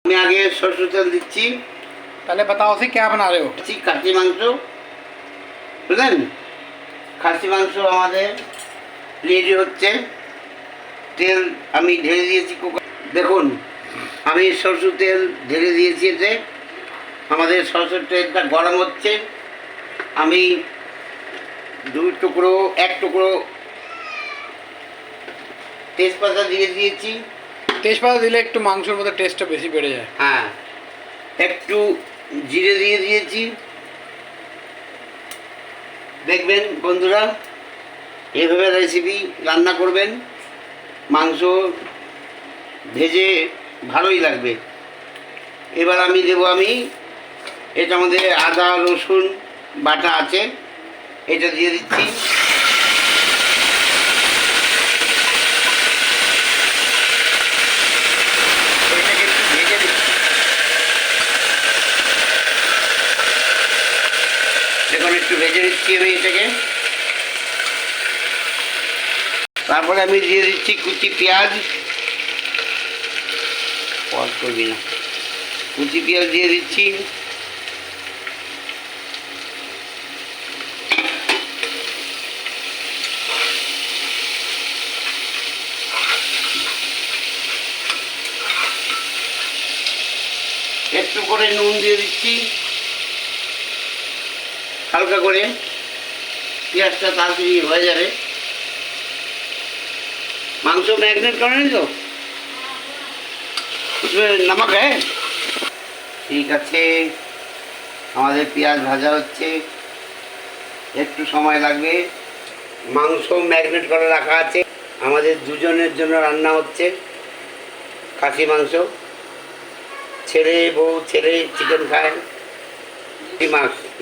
मैं आगे सरसों तेल दिচ্ছি। पहले बताओ सी क्या बना रहे हो? খাসি মাংস, বুঝলেন? খাসি মাংস আমাদের রেডি হচ্ছে। তেল আমি ঢেলে দিয়েছি কুকার। দেখুন আমি সরষের তেল ঢেলে দিয়েছি। এতে আমাদের সরষের তেলটা গরম হচ্ছে। আমি এক টুকরো তেজপাতা দিয়ে দিয়েছি। তেজপাতা দিলে একটু মাংসের মধ্যে টেস্টটা বেশি বেড়ে যায়। হ্যাঁ, একটু জিরে দিয়ে দিয়েছি। দেখবেন বন্ধুরা, এভাবে রেসিপি রান্না করবেন, মাংস ভেজে ভালোই লাগবে। এবার আমি দেবো এটার মধ্যে আদা রসুন বাটা আছে, এটা দিয়ে দিচ্ছি। এটাকে একটু ভেজে দিচ্ছি। দেখুন একটু ভেজে দিচ্ছি আমি এটাকে। তারপরে আমি দিয়ে দিচ্ছি কুচি পেঁয়াজ। পজ করবি না। কুচি পেঁয়াজ দিয়ে দিচ্ছি। একটু করে নুন দিয়ে দিচ্ছি হালকা করে, পেঁয়াজটা তাড়াতাড়ি হয়ে যাবে। মাংস ম্যাগনেট করেন তো, নামক হ্যাঁ? ঠিক আছে, আমাদের পেঁয়াজ ভাজা হচ্ছে, একটু সময় লাগবে। মাংস ম্যাগনেট করে রাখা আছে। আমাদের দুজনের জন্য রান্না হচ্ছে খাসি মাংস। ছেলে বউ, ছেলে চিকেন খায়,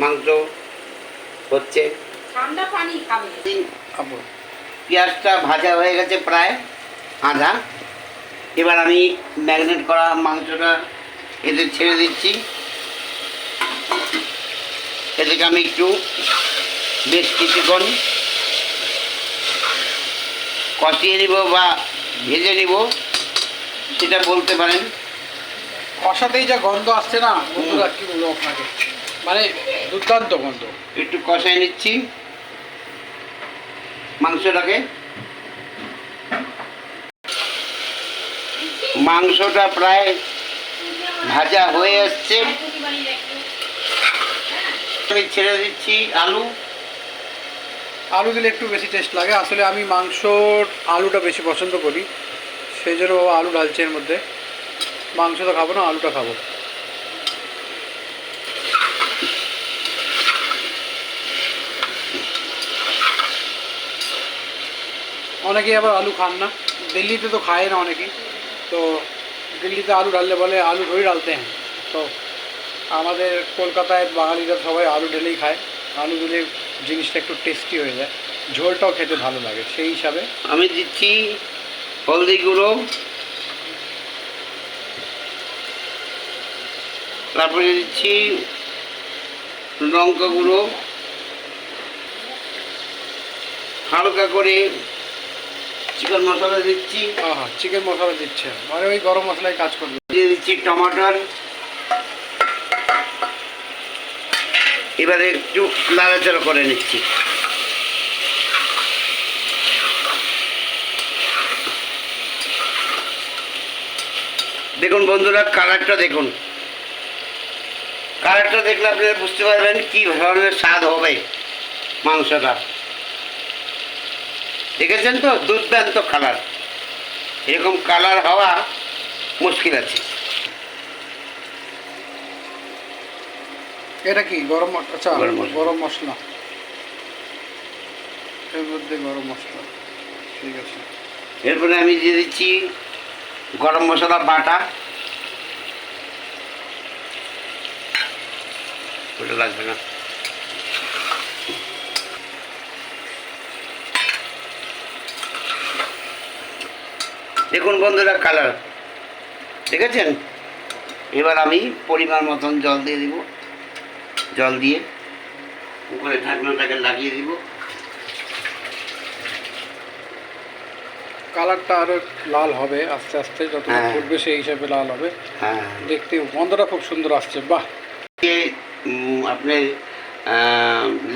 মাংস হচ্ছে। পেঁয়াজটা ভাজা হয়ে গেছে প্রায় আধা। এবার আমি ম্যারিনেট করা মাংসটা এতে ছেড়ে দিচ্ছি। এটাকে আমি একটু বেশ কিছুক্ষণ কষিয়ে নিব বা ভেজে নিব, সেটা বলতে পারেন। কষাতেই যা গন্ধ আসছে না বন্ধুরা, কি বলবো আপনাকে, মানে দুর্দান্ত গন্ধ। একটু কষাই নিচ্ছি মাংসটাকে। মাংসটা প্রায় ভাজা হয়ে আসছে। আমি ছেড়ে দিচ্ছি আলু দিলে একটু বেশি টেস্ট লাগে। আসলে আমি মাংসর আলুটা বেশি পছন্দ করি, সেই জন্য বাবা আলু ঢালছে এর মধ্যে। মাংস তো খাবো না, আলুটা খাবো। অনেকেই আবার আলু খান না, দিল্লিতে তো খায় না অনেকেই। তো দিল্লিতে আলু ঢাললে বলে আলু থোড়ি ডালতে হ্যাঁ। তো আমাদের কলকাতায় বাঙালিরা সবাই আলু ঢেলেই খায়। আলু দিলে জিনিসটা একটু টেস্টি হয়ে যায়, ঝোলটাও খেতে ভালো লাগে। সেই হিসাবে আমি দিচ্ছি হলদি গুঁড়ো, তারপরে দিচ্ছি লঙ্কা গুঁড়ো, হালকা করে চিকেন মশলা দিচ্ছি। চিকেন মশলা দিচ্ছে, মানে ওই গরম মশলায় কাজ করবে। দিয়ে দিচ্ছি টমাটোর। এবারে একটু নাড়াচাড়া করে নিচ্ছি। দেখুন বন্ধুরা, কালারটা দেখুন। কালারটা দেখলে আপনারা বুঝতে পারবেন কি ধরনের স্বাদ হবে মাংসটা। দেখেছেন তো, দুর্দান্ত কালার। এরকম কালার হওয়া মুশকিল আছে। এটা কি গরম আচ্ছা গরম মশলা, এর মধ্যে গরম মশলা, ঠিক আছে। এরপরে আমি দিয়ে দিচ্ছি গরম মশলা বাটা। ওটা লাগবে না। দেখুন বন্ধুরা, কালার দেখেছেন। এবার আমি পরিমাণ মতন জল দিয়ে দিব। জল দিয়ে উপরে ঢাকনাটাকে লাগিয়ে দিব। কালারটা আরও লাল হবে আস্তে আস্তে, যত হ্যাঁ। ফুটবে সেই হিসাবে লাল হবে। হ্যাঁ, দেখতে গন্ধটা খুব সুন্দর আসছে, বাহ। আপনার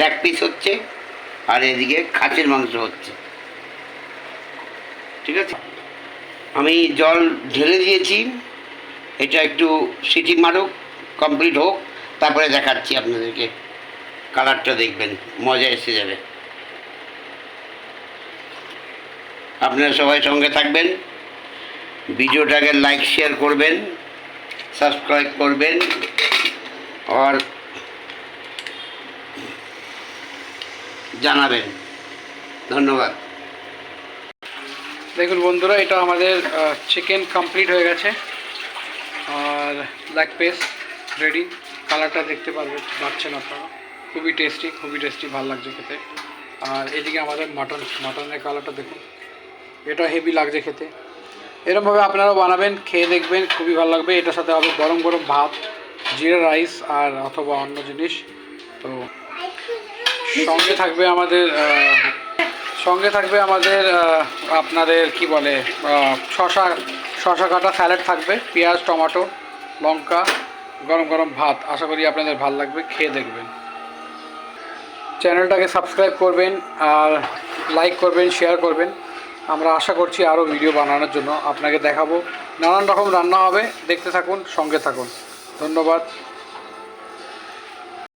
লেগ পিস হচ্ছে, আর এদিকে খাসির মাংস হচ্ছে। ঠিক আছে, আমি জল ঢেলে দিয়েছি, এটা একটু সিটি মারুক, কমপ্লিট হোক, তারপরে দেখাচ্ছি আপনাদেরকে। কালারটা দেখবেন, মজা এসে যাবে। আপনারা সবাই সঙ্গে থাকবেন, ভিডিওটাকে লাইক শেয়ার করবেন, সাবস্ক্রাইব করবেন, আর জানাবেন। ধন্যবাদ। দেখুন বন্ধুরা, এটা আমাদের চিকেন কমপ্লিট হয়ে গেছে, আর লেগ পিস রেডি। কালারটা দেখতে পাচ্ছেন আপনারা, খুবই টেস্টি, ভালো লাগছে খেতে। আর এদিকে আমাদের মাটনের কালারটা দেখুন, এটা হেভি লাগছে খেতে। এরকমভাবে আপনারাও বানাবেন, খেয়ে দেখবেন, খুবই ভালো লাগবে। এটার সাথে হবে গরম গরম ভাত, জিরা রাইস, আর অথবা অন্য জিনিস। তো সঙ্গে থাকবে আমাদের আপনাদের কি বলে, শশা কাটা স্যালাড থাকবে, পেঁয়াজ, টমেটো, লঙ্কা, গরম গরম ভাত। আশা করি আপনাদের ভালো লাগবে, খেয়ে দেখবেন। চ্যানেলটাকে সাবস্ক্রাইব করবেন, আর লাইক করবেন, শেয়ার করবেন। আমরা আশা করছি আরও ভিডিও বানানোর জন্য। আপনাকে দেখাবো, নানান রকম রান্না হবে, দেখতে থাকুন, সঙ্গে থাকুন। ধন্যবাদ।